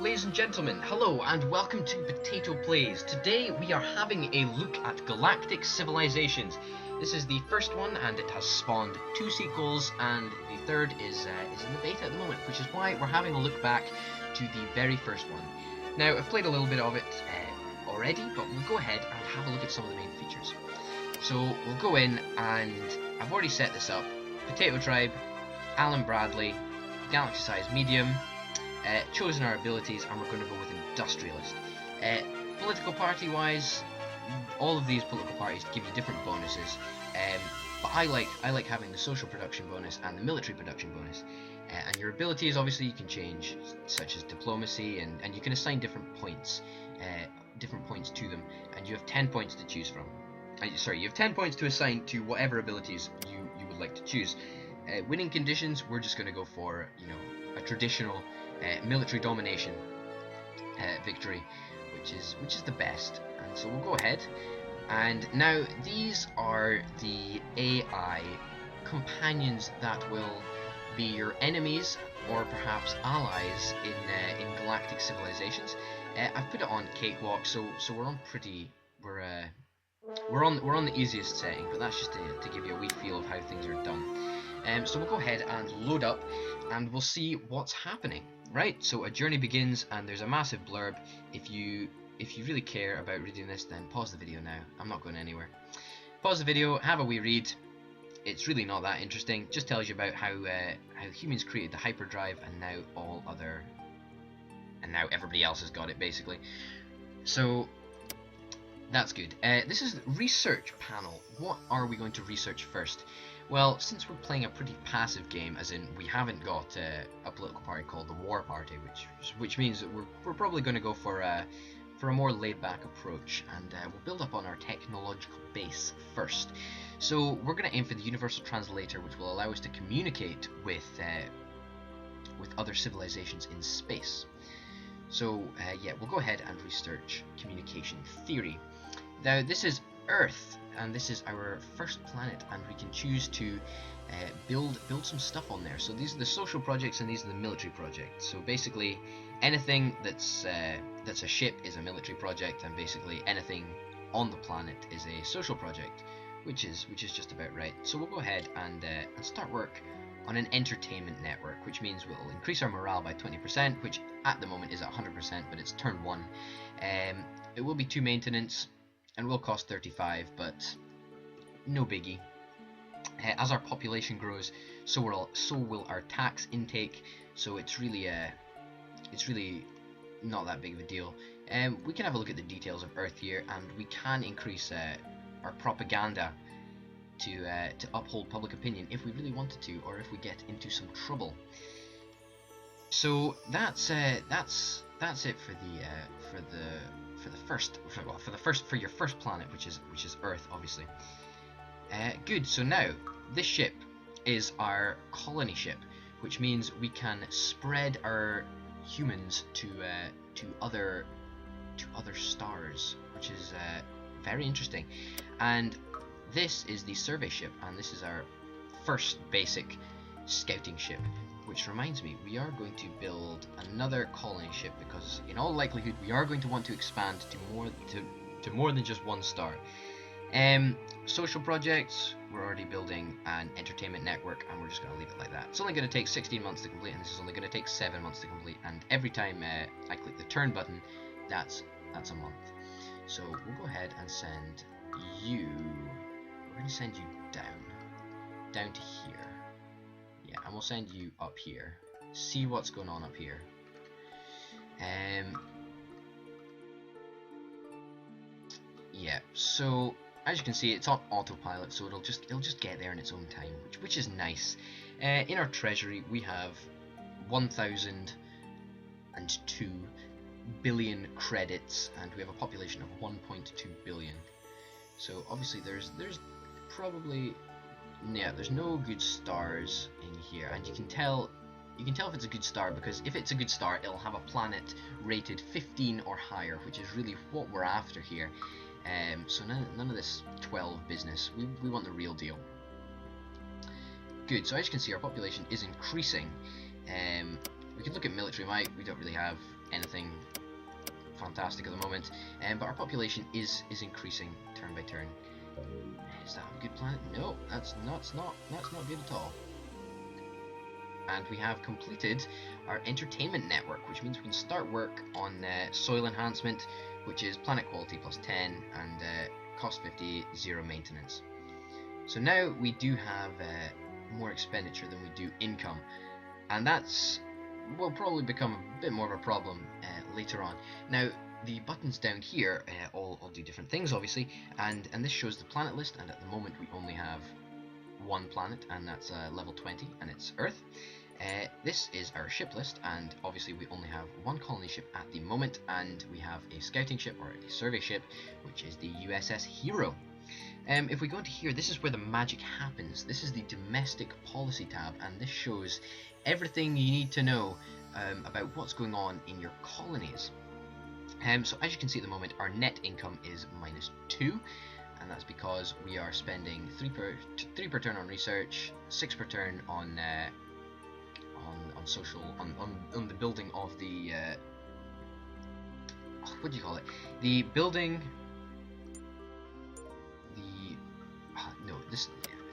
Ladies and gentlemen, hello and welcome to Potato Plays. Today we are having a look at Galactic Civilizations. This is the first one and it has spawned 2 sequels, and the third is in the beta at the moment, which is why we're having a look back to the very first one. Now, I've played a little bit of it already, but we'll go ahead and have a look at some of the main features. So we'll go in, and I've already set this up. Potato Tribe, Alan Bradley, Galaxy Size Medium, chosen our abilities, and we're going to go with Industrialist. Political party wise, all of these political parties give you different bonuses, but I like having the social production bonus and the military production bonus. And your abilities, obviously, you can change, such as diplomacy, and you can assign different points to them, and you have 10 points to choose from. You have 10 points to assign to whatever abilities you would like to choose. Winning conditions, we're just going to go for, a traditional military domination victory, which is the best. And so we'll go ahead. And now these are the AI companions that will be your enemies or perhaps allies in Galactic Civilizations. I've put it on cakewalk, so we're on the easiest setting, but that's just to give you a wee feel of how things are done. So we'll go ahead and load up, and we'll see what's happening. Right, so a journey begins, and there's a massive blurb. If you really care about reading this, then pause the video now. I'm not going anywhere. Pause the video, have a wee read. It's really not that interesting. Just tells you about how humans created the hyperdrive, and now everybody else has got it, basically. So that's good. This is research panel. What are we going to research first? Well, since we're playing a pretty passive game, as in we haven't got a political party called the War Party, which means that we're probably going to go for a more laid-back approach, and we'll build up on our technological base first. So we're going to aim for the Universal Translator, which will allow us to communicate with other civilizations in space. So yeah, we'll go ahead and research communication theory. Now this is Earth, and this is our first planet, and we can choose to build some stuff on there. So these are the social projects, and these are the military projects. So basically, anything that's a ship is a military project, and basically anything on the planet is a social project, which is just about right. So we'll go ahead and start work on an entertainment network, which means we'll increase our morale by 20%, which at the moment is at 100%, but it's turn 1. It will be 2 maintenance, and will cost 35, but no biggie. As our population grows, so will our tax intake. So it's really not that big of a deal. We can have a look at the details of Earth here, and we can increase our propaganda to uphold public opinion if we really wanted to, or if we get into some trouble. So that's it for your first planet, which is Earth, obviously. Good. So now this ship is our colony ship, which means we can spread our humans to other stars, which is very interesting. And this is the survey ship, and this is our first basic scouting ship. Which reminds me, we are going to build another colony ship, because in all likelihood we are going to want to expand to more than just 1 star. Social projects, we're already building an entertainment network, and we're just going to leave it like that. It's only going to take 16 months to complete, and this is only going to take 7 months to complete. And every time I click the turn button, that's a month. So we'll go ahead and send you. We're going to send you down to here. Yeah, and we'll send you up here. See what's going on up here. Yeah, so as you can see, it's on autopilot, so it'll just get there in its own time, which is nice. In our treasury, we have 1,002 billion credits, and we have a population of 1.2 billion. So obviously, there's probably. Yeah, there's no good stars in here, and you can tell if it's a good star, because if it's a good star, it'll have a planet rated 15 or higher, which is really what we're after here. So none of this 12 business. We want the real deal. Good. So as you can see, our population is increasing. We could look at military might. We don't really have anything fantastic at the moment, but our population is increasing turn by turn. Is that a good planet? No, that's not good at all. And we have completed our entertainment network, which means we can start work on soil enhancement, which is planet quality plus 10 and cost 50, 0 maintenance. So now we do have more expenditure than we do income, and that's will probably become a bit more of a problem later on. Now the buttons down here all do different things, obviously, and this shows the planet list, and at the moment we only have one planet, and that's level 20, and it's Earth. This is our ship list, and obviously we only have one colony ship at the moment, and we have a scouting ship or a survey ship, which is the USS Hero. If we go into here, this is where the magic happens. This is the domestic policy tab, and this shows everything you need to know about what's going on in your colonies. So as you can see at the moment, our net income is -2, and that's because we are spending 3 per turn on research, 6 per turn on social, on the building of the what do you call it? The building.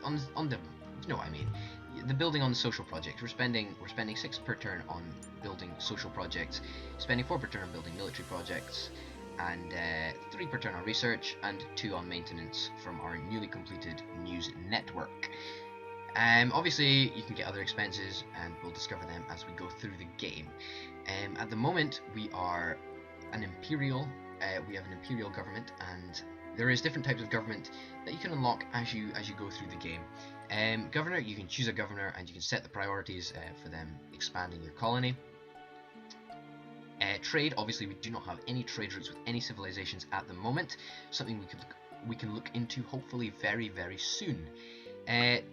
On the, you know what I mean, the building on the social project. We're spending 6 per turn on building social projects, spending 4 per turn on building military projects, and 3 per turn on research, and 2 on maintenance from our newly completed news network. Obviously you can get other expenses, and we'll discover them as we go through the game. At the moment we are an imperial, we have an imperial government, and there is different types of government that you can unlock as you go through the game. Governor, you can choose a governor and you can set the priorities for them expanding your colony. Trade, obviously we do not have any trade routes with any civilizations at the moment, something we can look into hopefully very, very soon.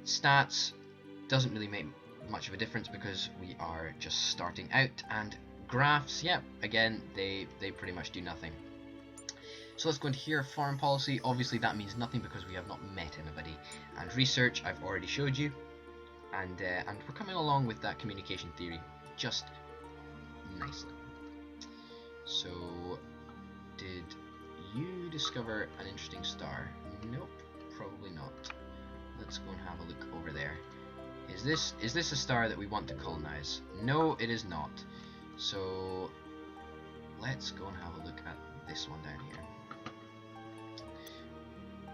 Stats doesn't really make much of a difference because we are just starting out, and graphs, yeah, again, they pretty much do nothing. So let's go into here. Foreign policy, obviously that means nothing because we have not met anybody. And research, I've already showed you. And we're coming along with that communication theory just nicely. So, did you discover an interesting star? Nope, probably not. Let's go and have a look over there. Is this a star that we want to colonize? No, it is not. So let's go and have a look at this one down here.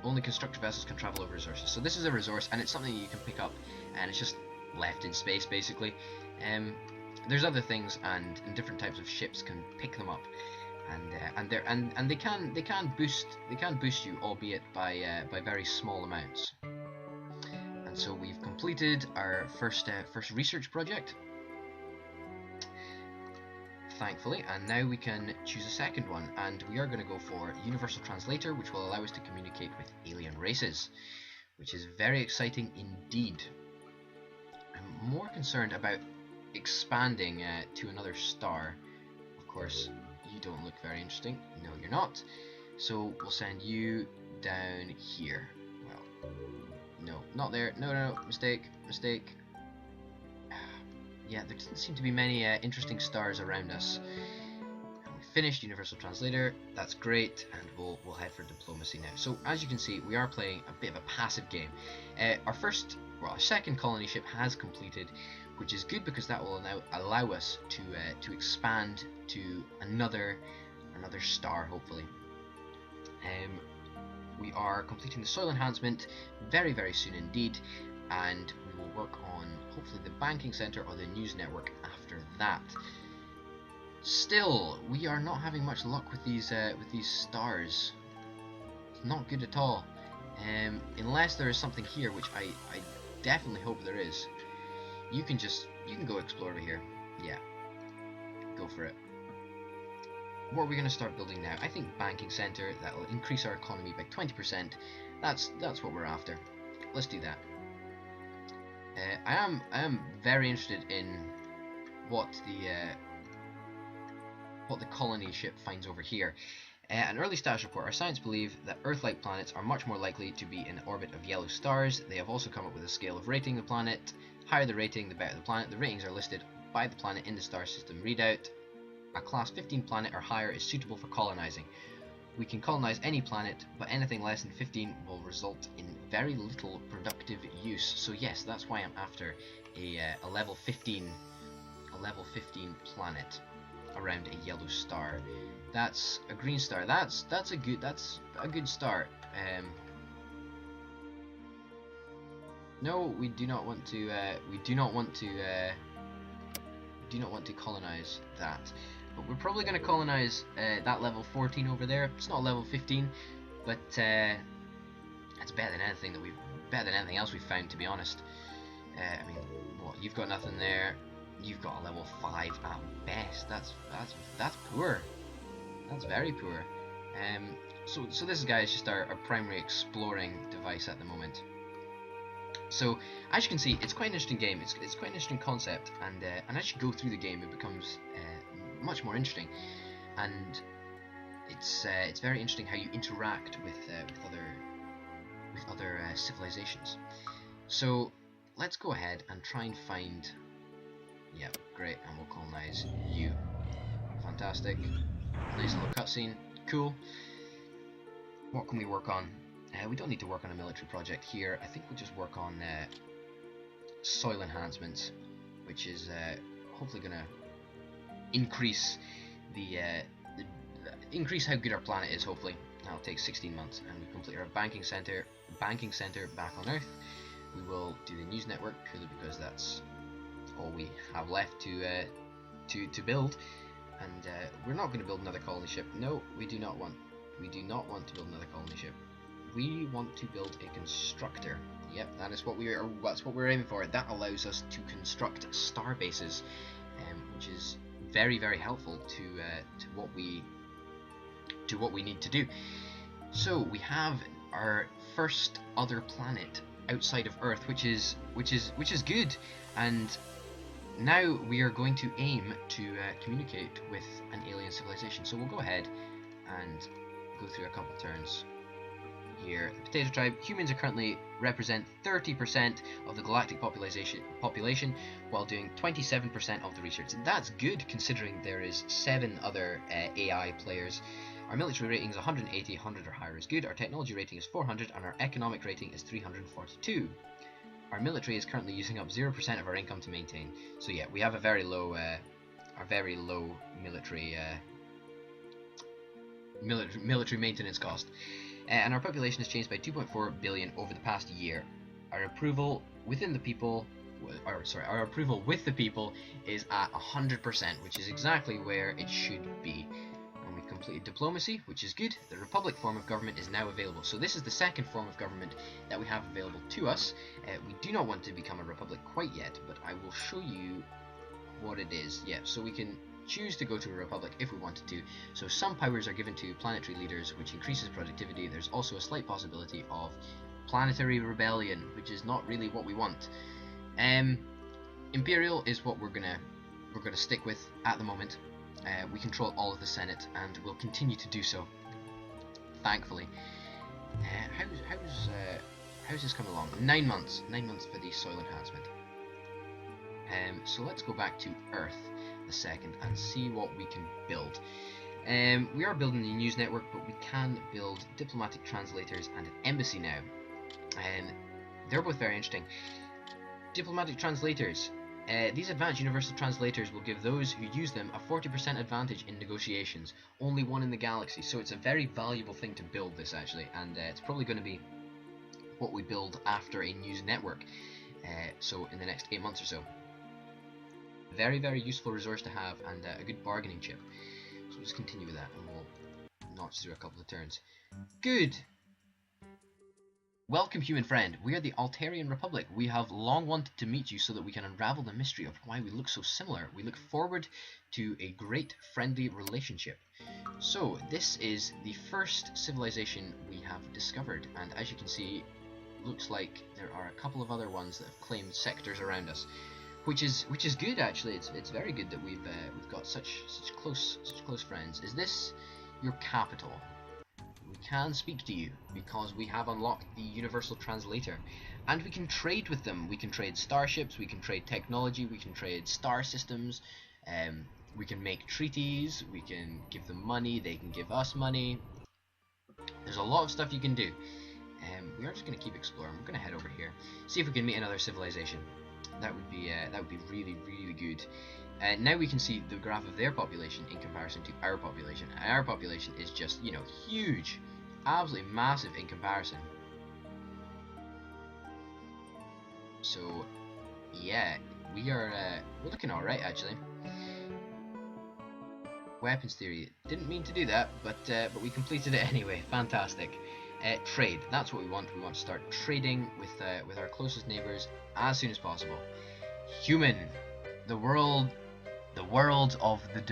Only constructed vessels can travel over resources. So this is a resource, and it's something you can pick up, and it's just left in space basically. There's other things, and different types of ships can pick them up, and they can boost you, albeit by very small amounts. And so we've completed our first research project, thankfully, and now we can choose a second one, and we are going to go for Universal Translator, which will allow us to communicate with alien races, which is very exciting indeed. I'm more concerned about expanding to another star. Of course, you don't look very interesting. No, you're not. So we'll send you down here. Well, no, not there. No, mistake. Yeah, there doesn't seem to be many interesting stars around us. And we finished Universal Translator, that's great, and we'll head for diplomacy now. So as you can see, we are playing a bit of a passive game. Our second colony ship has completed, which is good because that will now allow us to expand to another star, hopefully. We are completing the soil enhancement very, very soon indeed, and we will work on hopefully the banking center or the news network after that. Still, we are not having much luck with these stars. It's not good at all. Unless there is something here, which I definitely hope there is. You can go explore over here. Yeah, go for it. What are we going to start building now? I think banking center, that will increase our economy by 20%. That's what we're after. Let's do that. I am very interested in what the colony ship finds over here. An early status report. Our science believe that Earth-like planets are much more likely to be in orbit of yellow stars. They have also come up with a scale of rating the planet. Higher the rating, the better the planet. The ratings are listed by the planet in the star system. Readout: a class 15 planet or higher is suitable for colonizing. We can colonize any planet, but anything less than 15 will result in very little productive use. So yes, that's why I'm after a level 15 planet around a yellow star. That's a green star. That's a good start. No, we do not want to. We do not want to colonize that. But we're probably going to colonize that level 14 over there. It's not level 15, but it's better than anything else we've found, to be honest. I mean, what, you've got nothing there. You've got a level 5 at best. That's poor. That's very poor. So this guy is just our primary exploring device at the moment. So as you can see, it's quite an interesting game. It's quite an interesting concept, and as you go through the game, it becomes much more interesting, and it's very interesting how you interact with other civilizations. So let's go ahead and try and find. Yeah, great, and we'll colonize you. Fantastic. Nice little cutscene. Cool. What can we work on? We don't need to work on a military project here. I think we'll just work on soil enhancements, which is hopefully going to increase increase how good our planet is. Hopefully, that'll take 16 months, and we complete our banking center back on Earth. We will do the news network purely because that's all we have left to build, and we're not going to build another colony ship. No, we do not want. We do not want to build another colony ship. We want to build a constructor. Yep, that's what we're aiming for. That allows us to construct star bases, which is very, very helpful to what we need to do. So we have our first other planet outside of Earth, which is good, and now we are going to aim to communicate with an alien civilization. So we'll go ahead and go through a couple turns. Here, the Potato Tribe. Humans are currently represent 30% of the galactic population, while doing 27% of the research. That's good considering there is 7 other AI players. Our military rating is 180, 100 or higher is good. Our technology rating is 400, and our economic rating is 342. Our military is currently using up 0% of our income to maintain. So yeah, we have a very low, military maintenance cost. And our population has changed by 2.4 billion over the past year. Our approval within the people, our approval with the people is at 100%, which is exactly where it should be. And we've completed diplomacy, which is good. The republic form of government is now available. So this is the second form of government that we have available to us. We do not want to become a republic quite yet, but I will show you what it is. Yeah, so we can choose to go to a republic if we wanted to. So some powers are given to planetary leaders, which increases productivity. There's also a slight possibility of planetary rebellion, which is not really what we want. Imperial is what we're gonna stick with at the moment. We control all of the Senate, and we'll continue to do so, thankfully. How's this coming along? 9 months. 9 months for the soil enhancement. So let's go back to Earth a second and see what we can build. We are building the news network, but we can build diplomatic translators and an embassy now. They're both very interesting. Diplomatic translators. These advanced universal translators will give those who use them a 40% advantage in negotiations. Only one in the galaxy, so it's a very valuable thing to build this actually, and it's probably going to be what we build after a news network. So in the next 8 months or so. Very, very useful resource to have, and a good bargaining chip. So we'll just continue with that, and we'll notch through a couple of turns. Good! Welcome, human friend. We are the Altarian Republic. We have long wanted to meet you so that we can unravel the mystery of why we look so similar. We look forward to a great friendly relationship. So, this is the first civilization we have discovered, and as you can see, looks like there are a couple of other ones that have claimed sectors around us. Which is good actually. It's very good that we've got such close friends. Is this your capital? We can speak to you because we have unlocked the universal translator, And we can trade with them. We can trade starships, we can trade technology, we can trade star systems, we can make treaties, we can give them money, they can give us money. There's a lot of stuff you can do. We are just going to keep exploring. We're going to head over here, see if we can meet another civilization. That would be really, really good. Now we can see the graph of their population in comparison to our population. And our population is just, you know, huge, absolutely massive in comparison. So, yeah, we're looking all right actually. Weapons theory, didn't mean to do that, but we completed it anyway. Fantastic. Trade, that's what we want. We want to start trading with our closest neighbors as soon as possible. Human, the world of the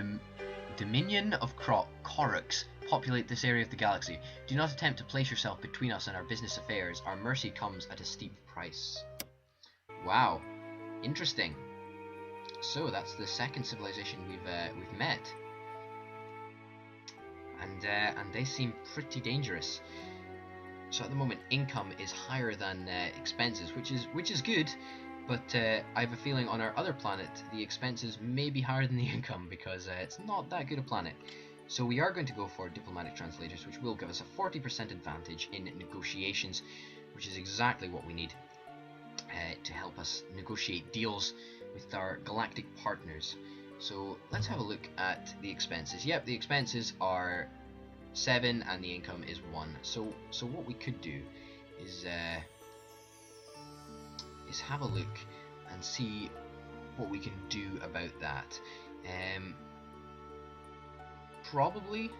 Dominion of Korux populate this area of the galaxy. Do not attempt to place yourself between us and our business affairs. Our mercy comes at a steep price. Wow, interesting. So that's the second civilization we've met, and they seem pretty dangerous. So at the moment, income is higher than expenses, which is good. But I have a feeling on our other planet, the expenses may be higher than the income because it's not that good a planet. So we are going to go for diplomatic translators, which will give us a 40% advantage in negotiations, which is exactly what we need to help us negotiate deals with our galactic partners. So let's have a look at the expenses. Yep, the expenses are 7 and the income is 1. So what we could do is have a look and see what we can do about that. Probably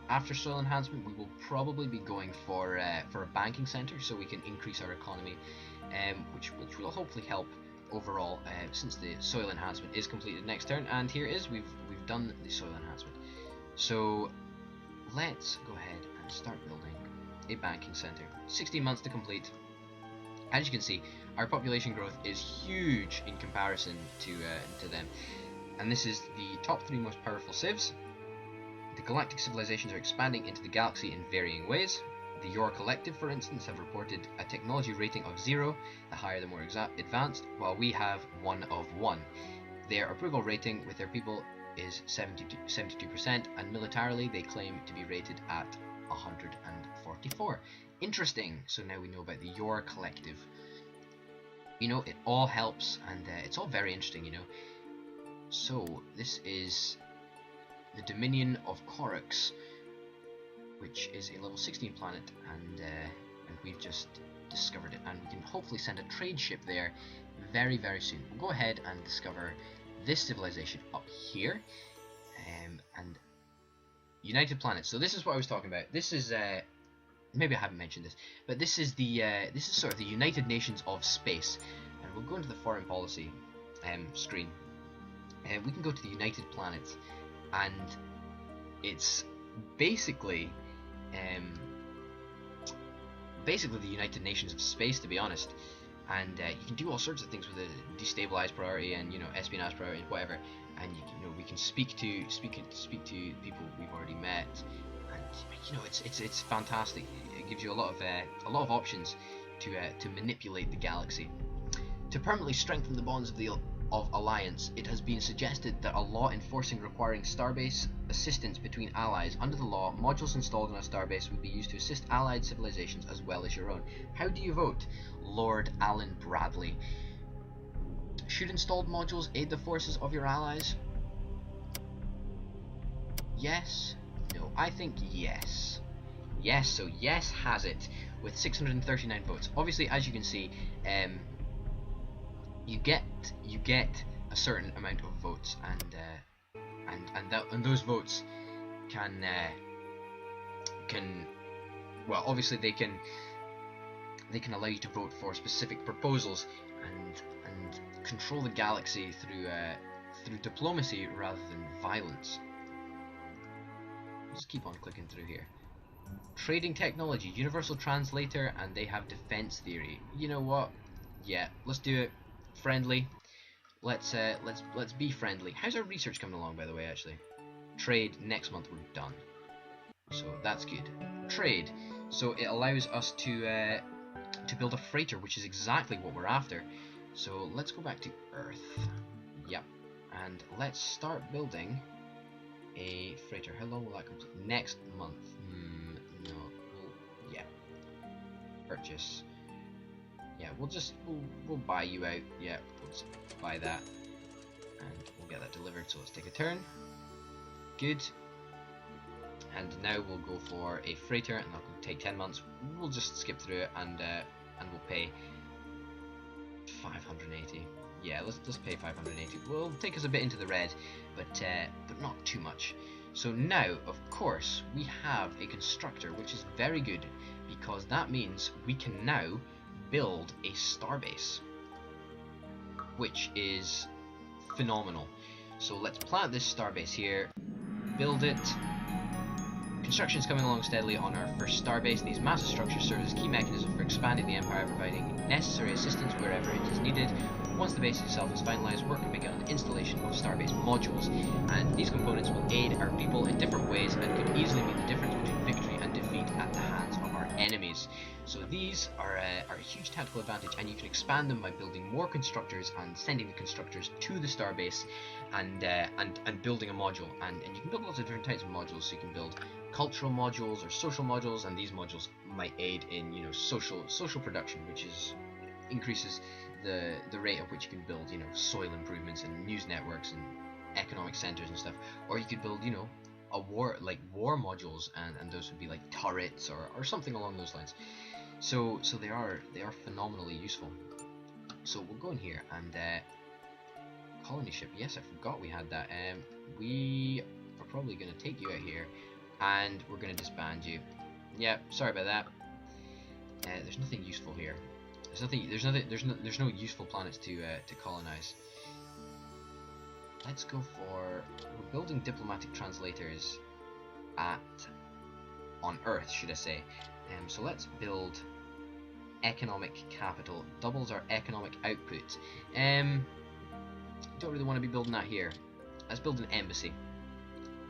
after soil enhancement, we will probably be going for a banking center, so we can increase our economy, which will hopefully help overall. Since the soil enhancement is completed next turn, and here it is, we've done the soil enhancement. So let's go ahead and start building a banking center. 16 months to complete. As you can see, our population growth is huge in comparison to them, and this is the top 3 most powerful civs. The Galactic Civilizations are expanding into the galaxy in varying ways. The Yor Collective, for instance, have reported a technology rating of 0, the higher the more advanced, while we have 1 of 1. Their approval rating with their people is 72%, and militarily they claim to be rated at 144. Interesting. So now we know about the Yor Collective. You know, it all helps, and it's all very interesting, you know. So this is the Dominion of Korux, which is a level 16 planet, and we've just discovered it, and we can hopefully send a trade ship there very, very soon. We'll go ahead and discover this civilization up here, and United Planets. So this is what I was talking about. This is maybe I haven't mentioned this, but this is sort of the United Nations of space. And we'll go into the foreign policy screen, and we can go to the United Planets, and it's basically the United Nations of space, to be honest. And you can do all sorts of things with a destabilized priority and, you know, espionage priority and whatever. And you know, we can speak to people we've already met, and you know, it's fantastic. It gives you a lot of options to manipulate the galaxy. To permanently strengthen the bonds of alliance, it has been suggested that a law enforcing requiring starbase assistance between allies. Under the law, modules installed on a starbase would be used to assist allied civilizations as well as your own. How do you vote? Lord Alan Bradley. Should installed modules aid the forces of your allies? Yes? No, I think yes. Yes, so yes has it, with 639 votes. Obviously, as you can see, you get a certain amount of votes, and those votes can well, obviously they can allow you to vote for specific proposals and control the galaxy through diplomacy rather than violence. Just keep on clicking through here. Trading technology, universal translator, and they have defense theory. You know what? Yeah, let's do it. Friendly. Let's be friendly. How's our research coming along, by the way? Actually, trade next month we're done, so that's good. Trade, so it allows us to to build a freighter, which is exactly what we're after. So let's go back to Earth. Yep. And let's start building a freighter. How long will that complete? Next month. No. Yeah. Purchase. Yeah, we'll buy you out. Yeah, we'll just buy that. And we'll get that delivered, so let's take a turn. Good. And now we'll go for a freighter, and that'll take 10 months. We'll just skip through it, and we'll pay 580. Yeah, let's pay 580. Will take us a bit into the red, but not too much. So now, of course, we have a constructor, which is very good, because that means we can now build a starbase, which is phenomenal. So let's plant this starbase here, build it. Construction is coming along steadily on our first starbase. These massive structures serve as key mechanisms for expanding the Empire, providing necessary assistance wherever it is needed. Once the base itself is finalized, work can begin on the installation of starbase modules, and these components will aid our people in different ways and could easily be the difference between victory and defeat at the hands of our enemies. So these are a huge tactical advantage, and you can expand them by building more constructors and sending the constructors to the starbase and building a module. And you can build lots of different types of modules. So you can build cultural modules or social modules, and these modules might aid in social production, which increases the rate at which you can build soil improvements and news networks and economic centers and stuff. Or you could build a war modules, and those would be like turrets or something along those lines. So they are phenomenally useful. So we'll go in here and colony ship. Yes, I forgot we had that. We are probably going to take you out here, and we're going to disband you. Yeah, sorry about that. There's nothing useful here. There's no useful planets to colonize. Let's go for, we're building diplomatic translators on Earth, should I say. So let's build economic capital. Doubles our economic output. Don't really want to be building that here. Let's build an embassy.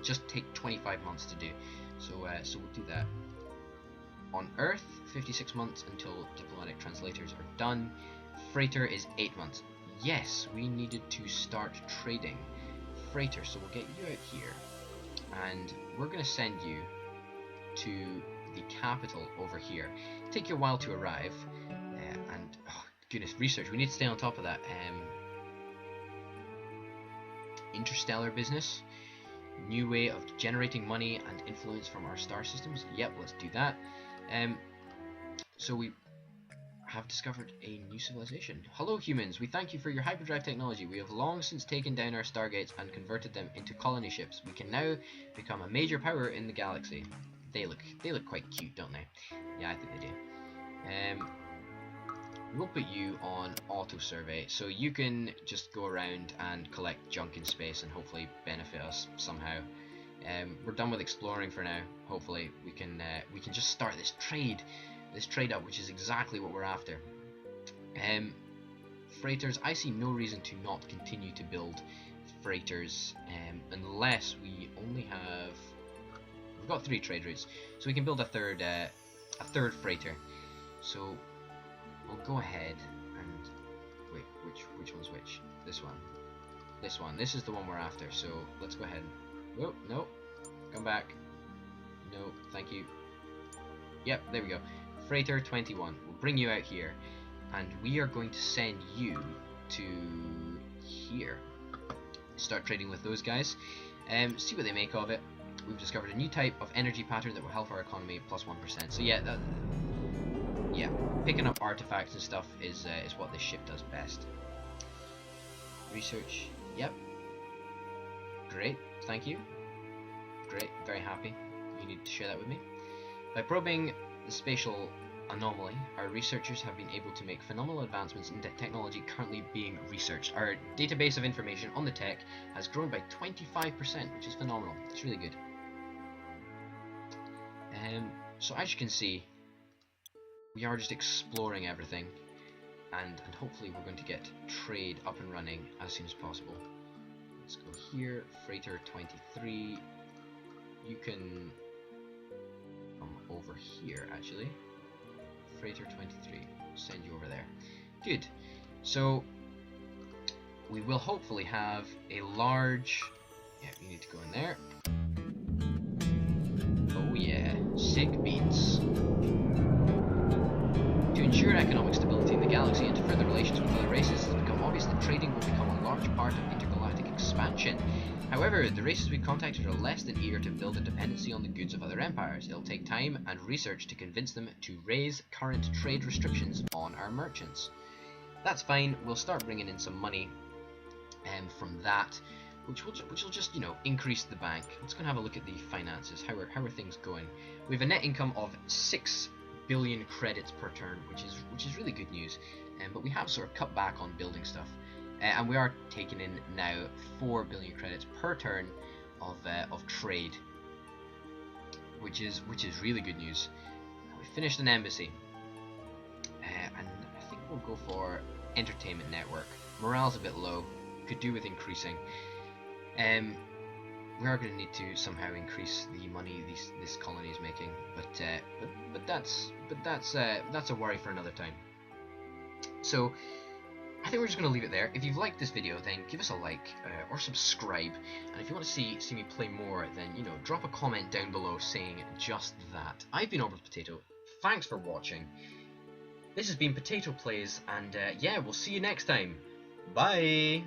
Just take 25 months to do. So we'll do that. On Earth, 56 months until diplomatic translators are done. Freighter is 8 months. Yes, we needed to start trading freighter, so we'll get you out here, and we're going to send you to the capital over here. Take you a while to arrive, and oh goodness, research. We need to stay on top of that. Interstellar business, new way of generating money and influence from our star systems. Yep, let's do that. So we have discovered a new civilization. Hello humans, we thank you for your hyperdrive technology. We have long since taken down our stargates and converted them into colony ships. We can now become a major power in the galaxy. They look quite cute, don't they? Yeah, I think they do. We'll put you on auto survey, so you can just go around and collect junk in space and hopefully benefit us somehow. We're done with exploring for now. Hopefully we can just start this trade up, which is exactly what we're after. Freighters, I see no reason to not continue to build freighters, unless we only have, we've got 3 trade routes, so we can build a third freighter. So we'll go ahead and wait, which one's which? This one. This is the one we're after. So let's go ahead. Oh no, come back. No, thank you. Yep, there we go. Freighter 21. We'll bring you out here, and we are going to send you to here. Start trading with those guys. See what they make of it. We've discovered a new type of energy pattern that will help our economy plus 1%. So yeah, picking up artifacts and stuff is what this ship does best. Research. Yep. Great. Thank you. Great. Very happy. You need to share that with me. By probing the spatial anomaly, our researchers have been able to make phenomenal advancements in the technology currently being researched. Our database of information on the tech has grown by 25%, which is phenomenal. It's really good. So as you can see, we are just exploring everything, and hopefully we're going to get trade up and running as soon as possible. Let's go here, Freighter 23. You can come over here, actually. Freighter 23. Send you over there. Good. So we will hopefully have a large... Yeah, you need to go in there. Oh yeah, sick beans. To ensure economic stability in the galaxy and to further relations with other races, it has become obvious that trading will become a large part of intergalactic expansion. However, the races we contacted are less than eager to build a dependency on the goods of other empires. It'll take time and research to convince them to raise current trade restrictions on our merchants. That's fine, we'll start bringing in some money from that, which will just, you know, increase the bank. Let's go and have a look at the finances. How are things going? We have a net income of 6 billion credits per turn, which is really good news. But we have sort of cut back on building stuff, and we are taking in now 4 billion credits per turn of trade, which is really good news. We finished an embassy, and I think we'll go for entertainment network. Morale's a bit low. Could do with increasing. We are going to need to somehow increase the money this colony is making, but that's a worry for another time. So I think we're just going to leave it there. If you've liked this video, then give us a like or subscribe, and if you want to see me play more, then, you know, drop a comment down below saying just that. I've been Orbital Potato. Thanks for watching. This has been Potato Plays, and yeah, we'll see you next time. Bye.